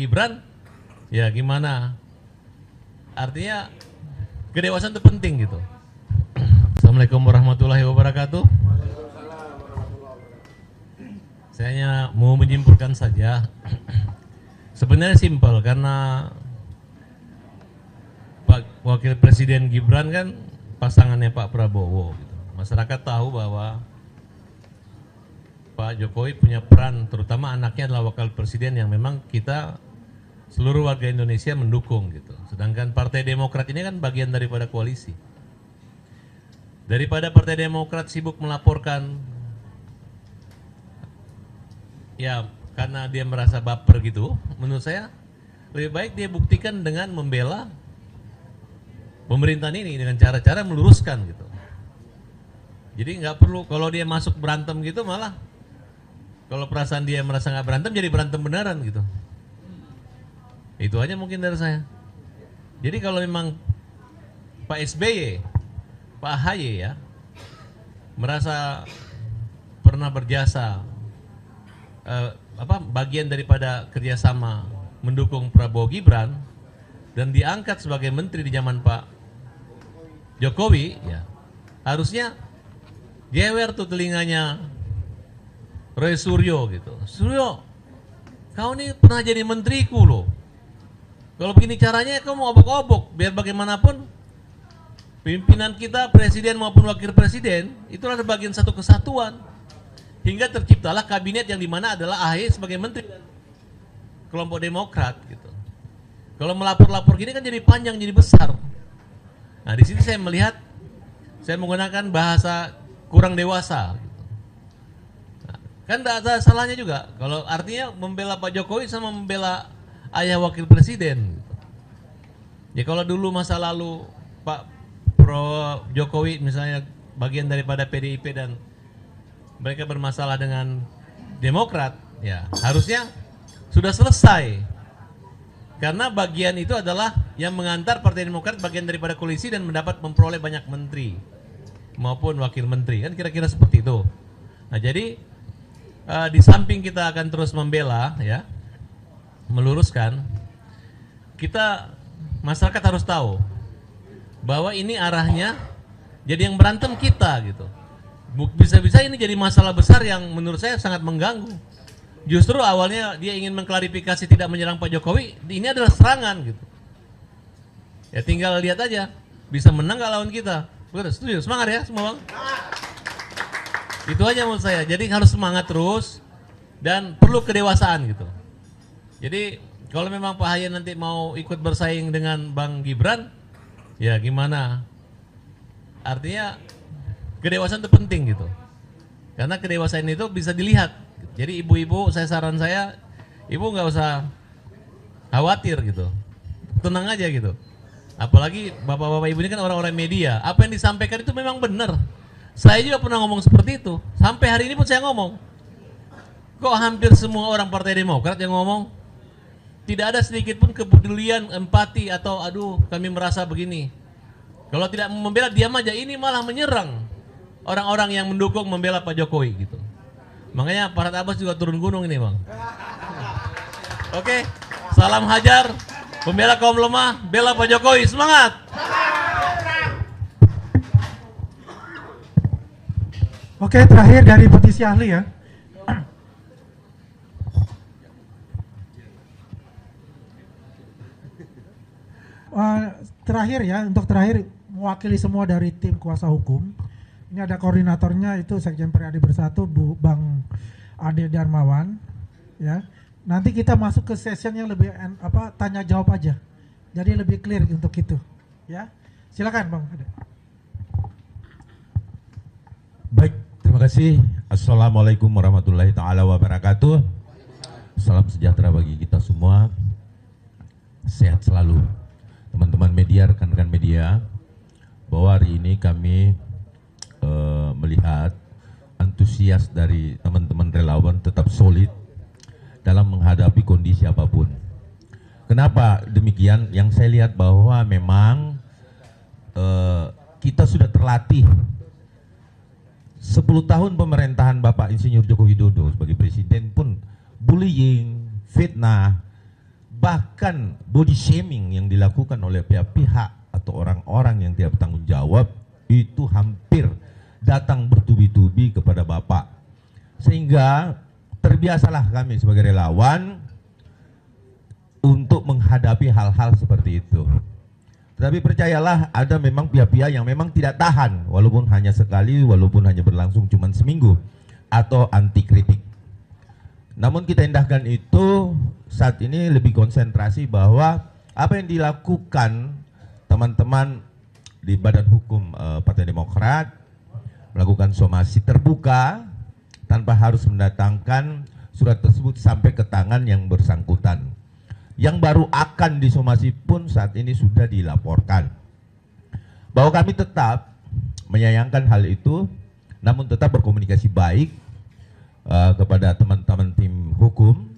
Gibran, ya gimana? Artinya kedewasaan itu penting gitu. Assalamualaikum warahmatullahi wabarakatuh. Saya hanya mau menyimpulkan saja. Sebenarnya simpel karena Pak Wakil Presiden Gibran kan pasangannya Pak Prabowo. Gitu. Masyarakat tahu bahwa Pak Jokowi punya peran, terutama anaknya adalah Wakil Presiden yang memang kita seluruh warga Indonesia mendukung gitu. Sedangkan Partai Demokrat ini kan bagian daripada koalisi. Daripada Partai Demokrat sibuk melaporkan, ya karena dia merasa baper gitu, menurut saya lebih baik dia buktikan dengan membela pemerintahan ini dengan cara-cara meluruskan gitu. Jadi nggak perlu kalau dia masuk berantem gitu, malah kalau perasaan dia merasa nggak berantem jadi berantem beneran gitu. Itu aja mungkin dari saya. Jadi kalau memang Pak SBY, Pak AHY ya merasa pernah berjasa bagian daripada kerjasama mendukung Prabowo Gibran dan diangkat sebagai menteri di zaman Pak Jokowi, ya harusnya jewer tuh telinganya Roy Suryo gitu. Suryo, kau ini pernah jadi menteriku loh. Kalau begini caranya kau mau obok-obok, biar bagaimanapun pimpinan kita, presiden maupun wakil presiden, itu adalah bagian satu kesatuan. Hingga terciptalah kabinet yang dimana adalah AHY sebagai menteri kelompok Demokrat gitu. Kalau melapor-lapor gini kan jadi panjang, jadi besar. Nah di sini saya melihat, saya menggunakan bahasa kurang dewasa. Gitu. Nah, kan tidak ada salahnya juga. Kalau artinya membela Pak Jokowi sama membela ayah wakil presiden. Gitu. Ya kalau dulu masa lalu Pak Jokowi misalnya bagian daripada PDIP dan mereka bermasalah dengan Demokrat, ya harusnya sudah selesai. Karena bagian itu adalah yang mengantar Partai Demokrat bagian daripada koalisi dan memperoleh banyak menteri maupun wakil menteri, kan kira-kira seperti itu. Nah jadi di samping kita akan terus membela, ya meluruskan, kita masyarakat harus tahu bahwa ini arahnya jadi yang berantem kita gitu. Bisa-bisa ini jadi masalah besar yang menurut saya sangat mengganggu. Justru awalnya dia ingin mengklarifikasi tidak menyerang Pak Jokowi, ini adalah serangan gitu. Ya tinggal lihat aja, bisa menang gak lawan kita. Betul, setuju, semangat ya semua bang. Itu aja menurut saya, jadi harus semangat terus dan perlu kedewasaan gitu. Jadi kalau memang Pak AHY nanti mau ikut bersaing dengan Bang Gibran, ya gimana? Artinya kedewasaan itu penting gitu. Karena kedewasaan itu bisa dilihat. Jadi ibu-ibu, saran saya, ibu nggak usah khawatir gitu. Tenang aja gitu. Apalagi bapak-bapak ibu ini kan orang-orang media. Apa yang disampaikan itu memang benar. Saya juga pernah ngomong seperti itu. Sampai hari ini pun saya ngomong. Kok hampir semua orang Partai Demokrat yang ngomong, tidak ada sedikit pun kepedulian, empati atau aduh kami merasa begini. Kalau tidak membela diam aja, ini malah menyerang orang-orang yang mendukung membela Pak Jokowi gitu. Makanya Farhad Abbas juga turun gunung ini bang. Oke, salam hajar, pembela kaum lemah, bela Pak Jokowi, semangat. Oke, terakhir dari petisi ahli ya. Terakhir ya, untuk terakhir mewakili semua dari tim kuasa hukum. Ini ada koordinatornya itu Sekjen Periadi Bersatu Bang Ade Darmawan ya. Nanti kita masuk ke session yang lebih tanya jawab aja. Jadi lebih clear untuk itu ya. Silakan Bang Ade. Baik, terima kasih. Assalamualaikum warahmatullahi taala wabarakatuh. Salam sejahtera bagi kita semua. Sehat selalu. Teman-teman media, rekan-rekan media, bahwa hari ini kami melihat antusias dari teman-teman relawan tetap solid dalam menghadapi kondisi apapun. Kenapa demikian? Yang saya lihat bahwa memang kita sudah terlatih 10 tahun pemerintahan Bapak Insinyur Joko Widodo sebagai presiden pun bullying, fitnah, bahkan body shaming yang dilakukan oleh pihak-pihak atau orang-orang yang tidak bertanggung jawab itu hampir datang bertubi-tubi kepada Bapak. Sehingga terbiasalah kami sebagai relawan untuk menghadapi hal-hal seperti itu. Tetapi percayalah, ada memang pihak-pihak yang memang tidak tahan, walaupun hanya sekali, walaupun hanya berlangsung cuma seminggu, atau anti kritik. Namun kita indahkan itu, saat ini lebih konsentrasi bahwa apa yang dilakukan teman-teman di Badan Hukum Partai Demokrat, melakukan somasi terbuka, tanpa harus mendatangkan surat tersebut sampai ke tangan yang bersangkutan. Yang baru akan disomasi pun saat ini sudah dilaporkan. Bahwa kami tetap menyayangkan hal itu, namun tetap berkomunikasi baik kepada teman-teman tim hukum,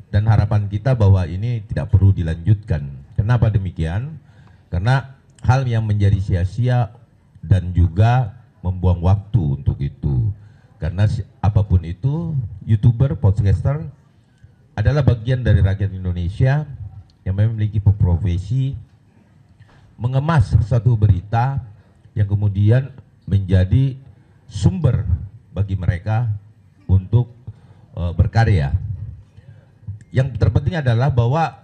dan harapan kita bahwa ini tidak perlu dilanjutkan. Kenapa demikian? Karena hal yang menjadi sia-sia dan juga membuang waktu untuk itu. Karena apapun itu, YouTuber, podcaster adalah bagian dari rakyat Indonesia yang memiliki profesi mengemas satu berita yang kemudian menjadi sumber bagi mereka untuk berkarya. Yang terpenting adalah bahwa